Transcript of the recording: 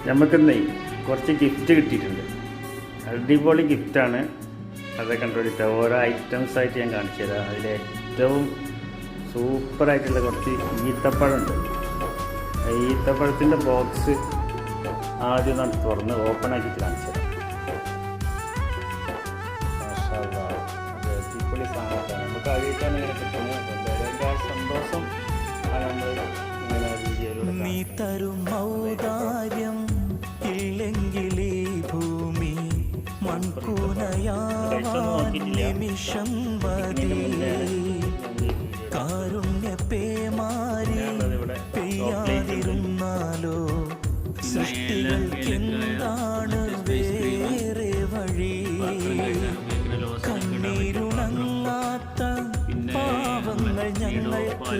നമുക്കിന്നേ കുറച്ച് ഗിഫ്റ്റ് കിട്ടിയിട്ടുണ്ട്. അടിപൊളി ഗിഫ്റ്റാണ്. അത് കണ്ടുപിടിച്ച ഓരോ ഐറ്റംസ് ആയിട്ട് ഞാൻ കാണിച്ചു തരാം. അതിലേറ്റവും സൂപ്പറായിട്ടുള്ള കുറച്ച് ഈത്തപ്പഴമുണ്ട്. ഈത്തപ്പഴത്തിൻ്റെ ബോക്സ് ആദ്യം നമ്മൾ തുറന്ന് ഓപ്പൺ ആക്കിയിട്ട് കാണിച്ചു തരാം. അടിപൊളി സാധനമാണ്. നമുക്ക് ആദ്യമായിട്ടാണ് ഇങ്ങനെ കിട്ടുന്നത്. അതിൻ്റെ ആ സന്തോഷം നമ്മൾ ഇങ്ങനെ വീഡിയോയിലൂടെ നീ തരും ഔദാര്യം ഇല്ലെങ്കിൽ ഈ ഭൂമി മൺകൂനയാവാൻ നിമിഷം മതി. കാരുണ്യ പേമാരി പെയ്യാതിരുന്നാലോ സൃഷ്ടികൾക്കെന്താണ് വേറെ വഴി? കണ്ണീരുണങ്ങാത്ത പാവങ്ങൾ ഞങ്ങൾക്ക്